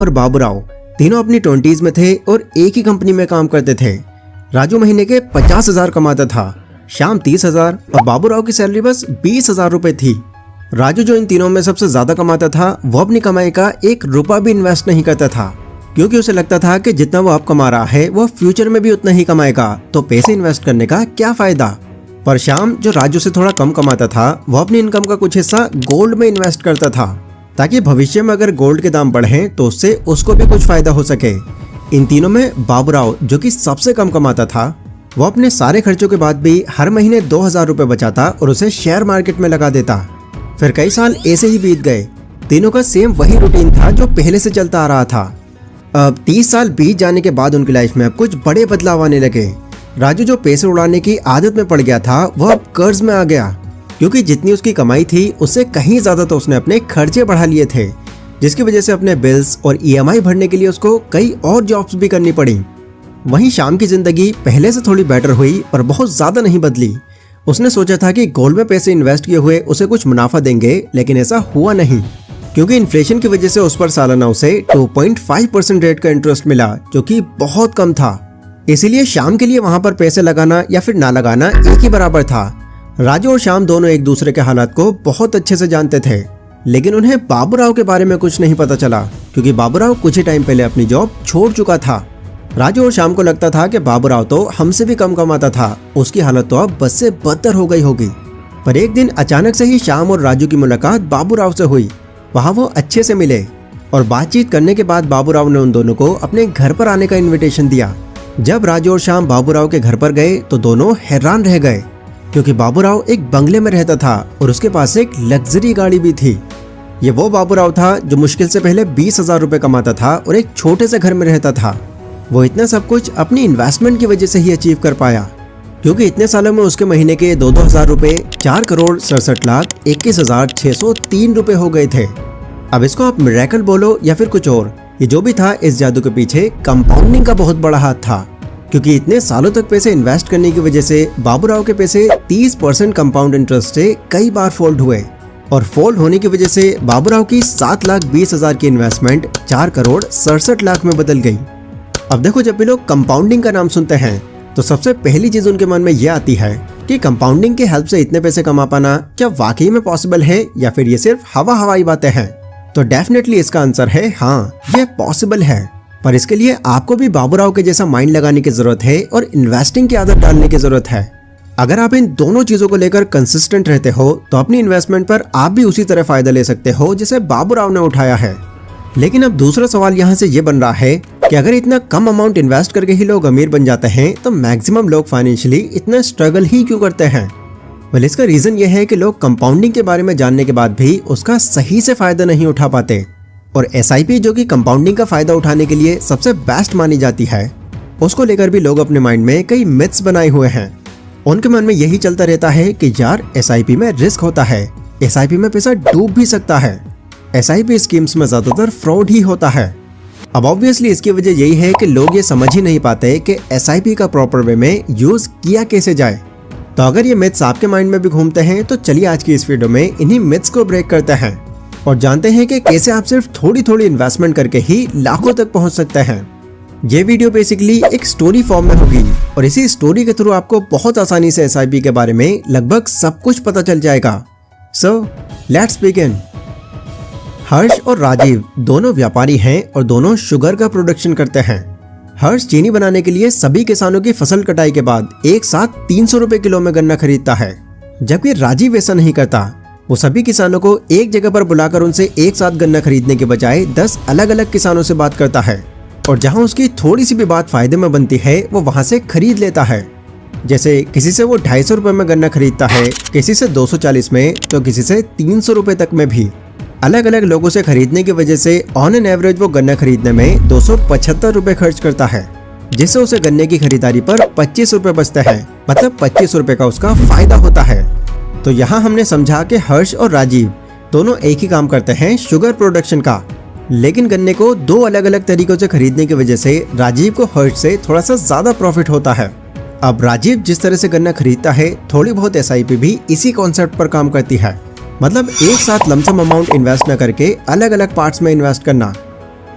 और बाबूराव तीनों अपनी 20s में थे और एक ही कंपनी में काम करते थे। राजू महीने के 50,000 कमाता था, श्याम 30,000 और बाबूराव की सैलरी बस 20,000 रुपए थी। राजू जो इन तीनों में सबसे ज्यादा कमाता था वो अपनी कमाई का 1 रुपया भी इन्वेस्ट नहीं करता था, क्योंकि उसे लगता था कि जितना वो अब कमा रहा है वो फ्यूचर में भी उतना ही कमाएगा, तो पैसे इन्वेस्ट करने का क्या फायदा। पर श्याम जो राजू से थोड़ा कम कमाता था वो अपनी इनकम का कुछ हिस्सा गोल्ड में इन्वेस्ट करता था, ताकि भविष्य में अगर गोल्ड के दाम बढ़े तो उससे उसको भी कुछ फायदा हो सके। इन तीनों में बाबूराव जो कि सबसे कम कमाता था, वो अपने सारे खर्चों के बाद भी हर महीने 2,000 रुपए बचाता और उसे शेयर मार्केट में लगा देता। फिर कई साल ऐसे ही बीत गए। तीनों का सेम वही रूटीन था जो पहले से चलता आ रहा था। अब 30 साल बीत जाने के बाद उनकी लाइफ में अब कुछ बड़े बदलाव आने लगे। राजू जो पैसे उड़ाने की आदत में पड़ गया था वो अब कर्ज में आ गया, क्योंकि जितनी उसकी कमाई थी उससे कहीं ज्यादा तो उसने अपने खर्चे बढ़ा लिए थे, जिसकी वजह से अपने बिल्स और EMI भरने के लिए उसको कई और जॉब्स भी करनी पड़ी। वहीं श्याम की जिंदगी पहले से थोड़ी बेटर हुई पर बहुत ज्यादा नहीं बदली। उसने सोचा था कि गोल्ड में पैसे इन्वेस्ट किए हुए उसे कुछ मुनाफा देंगे, लेकिन ऐसा हुआ नहीं, क्योंकि इन्फ्लेशन की वजह से उस पर सालाना उसे 2.5% रेट का इंटरेस्ट मिला, जो कि बहुत कम था। इसीलिए श्याम के लिए वहां पर पैसे लगाना या फिर ना लगाना एक ही बराबर था। राजू और श्याम दोनों एक दूसरे के हालात को बहुत अच्छे से जानते थे, लेकिन उन्हें बाबूराव के बारे में कुछ नहीं पता चला, क्योंकि बाबूराव कुछ ही टाइम पहले अपनी जॉब छोड़ चुका था। राजू और श्याम को लगता था कि बाबूराव तो हमसे भी कम कमाता था, उसकी हालत तो अब बस से बदतर हो गई होगी। पर एक दिन अचानक से ही श्याम और राजू की मुलाकात बाबूराव से हुई। वहाँ वो अच्छे से मिले और बातचीत करने के बाद बाबूराव ने उन दोनों को अपने घर पर आने का इन्विटेशन दिया। जब राजू और श्याम बाबूराव के घर पर गए तो दोनों हैरान रह गए, क्योंकि बाबूराव एक बंगले में रहता था और उसके पास एक लग्जरी गाड़ी भी थी। ये वो बाबूराव था जो मुश्किल से पहले 20,000 रुपए कमाता था और एक छोटे से घर में रहता था। वो इतना सब कुछ अपनी इन्वेस्टमेंट की वजह से ही अचीव कर पाया, क्योंकि इतने सालों में उसके महीने के 2-2 हजार रुपए 4,67,21,603 रुपए हो गए थे। अब इसको आप मिरेकल बोलो या फिर कुछ और, ये जो भी था, इस जादू के पीछे कंपाउंडिंग का बहुत बड़ा हाथ था, क्योंकि इतने सालों तक पैसे इन्वेस्ट करने की वजह से बाबूराव के पैसे 30% कंपाउंड इंटरेस्ट से कई बार फोल्ड हुए, और फोल्ड होने की वजह से बाबूराव की 7,20,000 की इन्वेस्टमेंट 4,67,00,000 में बदल गई। अब देखो, जब भी लोग कंपाउंडिंग का नाम सुनते हैं तो सबसे पहली चीज उनके मन में यह आती है कि कंपाउंडिंग के हेल्प से इतने पैसे कमा पाना क्या वाकई में पॉसिबल है या फिर ये सिर्फ हवाई बातें हैं। तो डेफिनेटली इसका आंसर है हाँ, ये पॉसिबल है, पर इसके लिए आपको भी बाबूराव के जैसा माइंड लगाने की जरूरत है और इन्वेस्टिंग की आदत डालने की जरूरत है। अगर आप इन दोनों चीजों को लेकर कंसिस्टेंट रहते हो तो अपनी इन्वेस्टमेंट पर आप भी उसी तरह फायदा ले सकते हो जैसे बाबूराव ने उठाया है। लेकिन अब दूसरा सवाल यहाँ से ये बन रहा है कि अगर इतना कम अमाउंट इन्वेस्ट करके ही लोग अमीर बन जाते हैं तो मैक्सिमम लोग फाइनेंशियली इतना स्ट्रगल ही क्यों करते हैं। वेल, इसका रीजन ये है कि लोग कंपाउंडिंग के बारे में जानने के बाद भी उसका सही से फायदा नहीं उठा पाते, और SIP जो कि कंपाउंडिंग का फायदा उठाने के लिए सबसे बेस्ट मानी जाती है, उसको लेकर भी लोग अपने माइंड में कई मिथ्स बनाए हुए हैं। उनके मन में यही चलता रहता है कि यार SIP में रिस्क होता है, SIP में पैसा डूब भी सकता है, SIP स्कीम्स में ज्यादातर फ्रॉड ही होता है। अब ऑब्वियसली इसकी वजह यही है कि लोग ये समझ ही नहीं पाते कि SIP का प्रॉपर वे में यूज किया कैसे जाए। तो अगर ये मिथ्स आपके माइंड में भी घूमते हैं तो चलिए आज की इस वीडियो में इन्हीं मिथ्स को ब्रेक करते हैं और जानते हैं कि कैसे आप सिर्फ थोड़ी थोड़ी इन्वेस्टमेंट करके ही लाखों तक पहुंच सकते हैं। ये वीडियो बेसिकली एक स्टोरी फॉर्म में होगी और इसी स्टोरी के थ्रू आपको बहुत आसानी से SIP के बारे में लगभग सब कुछ पता चल जाएगा। So let's begin. हर्ष और राजीव दोनों व्यापारी हैं और दोनों शुगर का प्रोडक्शन करते हैं। हर्ष चीनी बनाने के लिए सभी किसानों की फसल कटाई के बाद एक साथ 300 रुपए किलो में गन्ना खरीदता है, जबकि राजीव ऐसा नहीं करता। वो सभी किसानों को एक जगह पर बुलाकर उनसे एक साथ गन्ना खरीदने के बजाय 10 अलग अलग किसानों से बात करता है, और जहां उसकी थोड़ी सी भी बात फायदे में बनती है वो वहां से खरीद लेता है। जैसे किसी से वो 250 रुपए में गन्ना खरीदता है, किसी से 240 में, तो किसी से 300 रुपए तक में भी। अलग अलग लोगों से खरीदने की वजह से ऑन एन एवरेज वो गन्ना खरीदने में 275 रुपए खर्च करता है, जिससे उसे गन्ने की खरीदारी पर 25 रुपए बचते हैं, मतलब 25 रुपए का उसका फायदा होता है। तो यहाँ हमने समझा कि हर्ष और राजीव दोनों एक ही काम करते हैं, शुगर प्रोडक्शन का, लेकिन गन्ने को 2 अलग अलग तरीकों से खरीदने की वजह से राजीव को हर्ष से थोड़ा सा ज्यादा प्रॉफिट होता है। अब राजीव जिस तरह से गन्ना खरीदता है, थोड़ी बहुत SIP भी इसी कॉन्सेप्ट पर काम करती है, मतलब एक साथ लमसम अमाउंट इन्वेस्ट न करके अलग अलग पार्ट्स में इन्वेस्ट करना।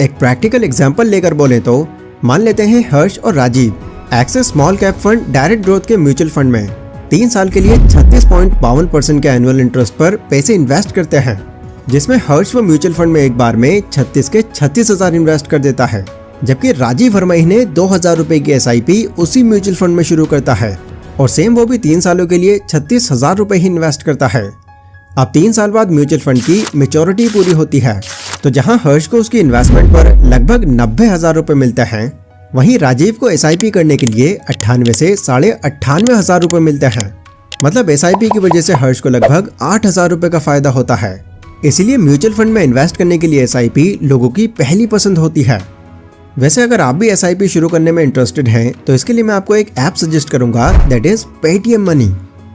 एक प्रैक्टिकल एग्जांपल लेकर बोले तो मान लेते हैं हर्ष और Rajiv Axis small cap fund direct growth के म्यूचुअल फंड में 3 साल के लिए 36.52% के एनुअल इंटरेस्ट पर पैसे इन्वेस्ट करते हैं, जिसमें हर्ष वो म्यूचुअल फंड में एक बार में 36 के 36,000 इन्वेस्ट कर देता है, जबकि राजीव हर महीने 2,000 रुपए की SIP उसी म्यूचुअल फंड में शुरू करता है और सेम वो भी 3 सालों के लिए 36,000 रुपए ही इन्वेस्ट करता है। अब 3 साल बाद म्यूचुअल फंड की मैच्योरिटी पूरी होती है, तो जहां हर्ष को उसकी इन्वेस्टमेंट पर लगभग 90,000 रुपए मिलते हैं, वहीं राजीव को SIP करने के लिए 98 से 98,500 रुपए मिलते हैं। मतलब SIP की वजह से हर्ष को लगभग 8,000 रुपए का फायदा होता है। इसीलिए म्यूचुअल फंड में इन्वेस्ट करने के लिए SIP लोगों की पहली पसंद होती है। वैसे अगर आप भी SIP शुरू करने में इंटरेस्टेड हैं, तो इसके लिए मैं आपको एक ऐप सजेस्ट करूंगा, दैट इज पेटीएम मनी,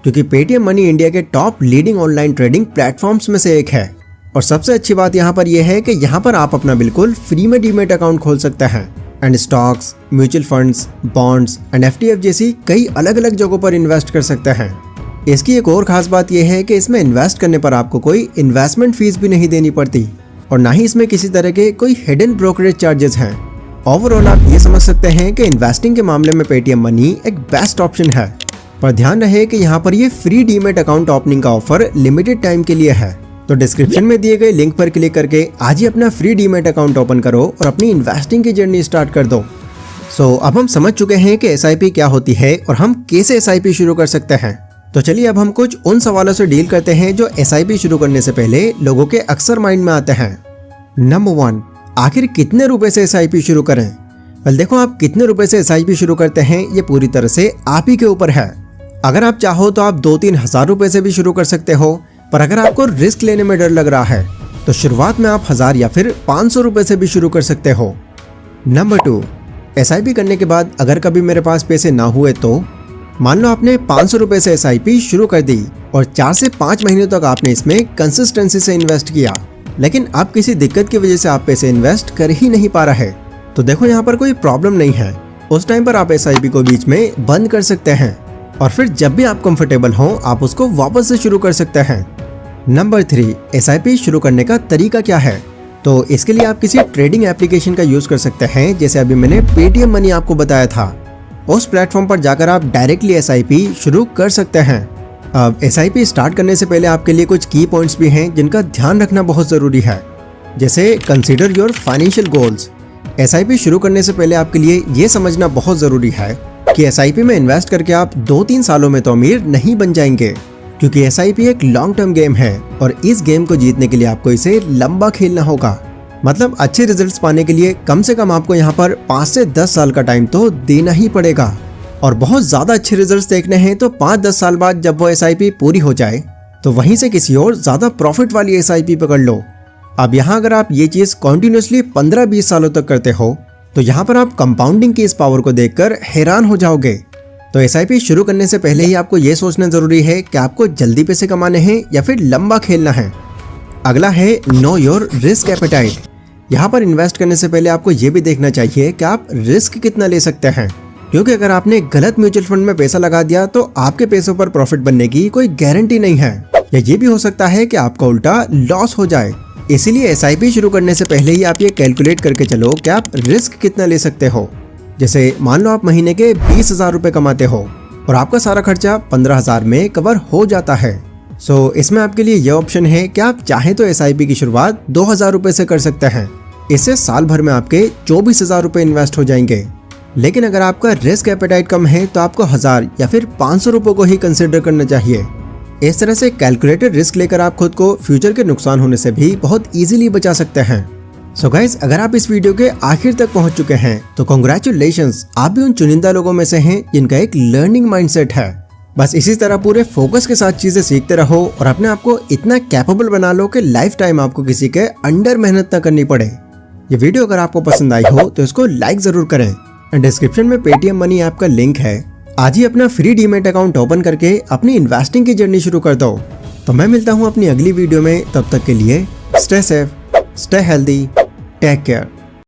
क्योंकि पेटीएम मनी इंडिया के top leading online trading platforms में से एक है। और सबसे अच्छी बात यहाँ पर यह है कि यहाँ पर आप अपना बिल्कुल फ्री में डीमेट अकाउंट खोल सकते हैं and stocks, mutual funds, bonds and FTF जैसी कई अलग अलग जगहों पर इन्वेस्ट कर सकते हैं। इसकी एक और खास बात यह है कि इसमें इन्वेस्ट करने पर आपको कोई इन्वेस्टमेंट फीस भी नहीं देनी पड़ती और ना ही इसमें किसी तरह के कोई हिडन ब्रोकरेज चार्जेस हैं। ओवरऑल आप ये समझ सकते हैं कि इन्वेस्टिंग के मामले में पेटीएम मनी एक बेस्ट ऑप्शन है, पर ध्यान रहे कि यहाँ पर ये फ्री डीमेट अकाउंट ओपनिंग का ऑफर लिमिटेड टाइम के लिए है। तो डिस्क्रिप्शन में दिए गए लिंक पर क्लिक करके आज ही अपना फ्री डीमेट अकाउंट ओपन करो और अपनी इन्वेस्टिंग की जर्नी स्टार्ट कर दो। अब हम समझ चुके हैं कि SIP क्या होती है और हम कैसे SIP शुरू कर सकते हैं। तो चलिए अब हम कुछ उन सवालों से डील करते हैं जो SIP शुरू करने से पहले लोगों के अक्सर माइंड में आते हैं। नंबर 1, आखिर कितने रुपए से SIP शुरू करें? वेल देखो, आप कितने रुपए से SIP शुरू करते हैं ये पूरी तरह से आप ही के ऊपर है। अगर आप चाहो तो आप 2-3 हज़ार रुपए से भी शुरू कर सकते हो, पर अगर आपको रिस्क लेने में डर लग रहा है तो शुरुआत में आप 1000 या फिर 500 रुपए से भी शुरू कर सकते हो। नंबर 2, SIP करने के बाद अगर कभी मेरे पास पैसे ना हुए तो मान लो आपने 500 रुपए से SIP शुरू कर दी और 4 से 5 महीने तक आपने इसमें कंसिस्टेंसी से इन्वेस्ट किया, लेकिन अब किसी दिक्कत की वजह से आप पैसे इन्वेस्ट कर ही नहीं पा रहे, तो देखो यहाँ पर कोई प्रॉब्लम नहीं है। उस टाइम पर आप SIP को बीच में बंद कर सकते हैं और फिर जब भी आप कंफर्टेबल हो आप उसको वापस से शुरू कर सकते हैं। नंबर 3, SIP शुरू करने का तरीका क्या है? तो इसके लिए आप किसी ट्रेडिंग एप्लीकेशन का यूज कर सकते हैं, जैसे अभी मैंने पेटीएम मनी आपको बताया था। उस प्लेटफॉर्म पर जाकर आप डायरेक्टली SIP शुरू कर सकते हैं। अब SIP स्टार्ट करने से पहले आपके लिए कुछ की पॉइंट्स भी हैं जिनका ध्यान रखना बहुत जरूरी है, जैसे consider your financial goals. SIP शुरू करने से पहले आपके लिए ये समझना बहुत जरूरी है कि SIP में इन्वेस्ट करके आप 2-3 सालों में तो अमीर नहीं बन जाएंगे, क्योंकि SIP एक लॉन्ग टर्म गेम है और इस गेम को जीतने के लिए आपको इसे लंबा खेलना होगा। मतलब अच्छे रिजल्ट्स पाने के लिए कम से कम आपको यहाँ पर 5 से 10 साल का टाइम तो देना ही पड़ेगा, और बहुत ज्यादा अच्छे रिजल्ट्स देखने हैं तो 5-10 साल बाद जब वो SIP पूरी हो जाए तो वहीं से किसी और ज्यादा प्रॉफिट वाली SIP पकड़ लो। अब यहाँ अगर आप ये चीज कॉन्टिन्यूसली 15-20 सालों तक करते हो तो यहाँ पर आप कंपाउंडिंग की इस पावर को देखकर हैरान हो जाओगे। तो SIP शुरू करने से पहले ही आपको ये सोचना जरूरी है कि आपको जल्दी पैसे कमाने हैं या फिर लंबा खेलना है। अगला है नो योर रिस्क एपेटाइट। यहाँ पर इन्वेस्ट करने से पहले आपको ये भी देखना चाहिए कि आप रिस्क कितना ले सकते हैं, क्योंकि अगर आपने गलत म्यूचुअल फंड में पैसा लगा दिया तो आपके पैसों पर प्रॉफिट बनने की कोई गारंटी नहीं है, या ये भी हो सकता है कि आपका उल्टा लॉस हो जाए। इसीलिए SIP शुरू करने से पहले ही आप ये कैलकुलेट करके चलो कि आप रिस्क कितना ले सकते हो। जैसे मान लो आप महीने के 20,000 रुपए कमाते हो और आपका सारा खर्चा 15,000 में कवर हो जाता है। इसमें आपके लिए यह ऑप्शन है कि आप चाहे तो SIP की शुरुआत 2,000 रुपए से कर सकते हैं। इससे साल भर में आपके 24,000 रुपए इन्वेस्ट हो जाएंगे। लेकिन अगर आपका रिस्क एपेटाइट कम है तो आपको 1000 या फिर 500 रुपए को ही कंसिडर करना चाहिए। इस तरह से कैलकुलेटेड रिस्क लेकर आप खुद को फ्यूचर के नुकसान होने से भी बहुत इजीली बचा सकते हैं। गाइस, अगर आप इस वीडियो के आखिर तक पहुंच चुके हैं तो कांग्रेचुलेशंस, आप भी उन चुनिंदा लोगों में से हैं जिनका एक लर्निंग माइंडसेट है। बस इसी तरह पूरे फोकस के साथ चीजें सीखते रहो और अपने आप को इतना कैपेबल बना लो कि लाइफ टाइम आपको किसी के अंडर मेहनत न करनी पड़े। ये वीडियो अगर आपको पसंद आई हो तो इसको लाइक जरूर करें एंड डिस्क्रिप्शन में पेटीएम मनी ऐप का लिंक है। आज ही अपना फ्री डीमेट अकाउंट ओपन करके अपनी इन्वेस्टिंग की जर्नी शुरू कर दो। तो मैं मिलता हूँ अपनी अगली वीडियो में, तब तक के लिए stay safe, stay healthy, take care.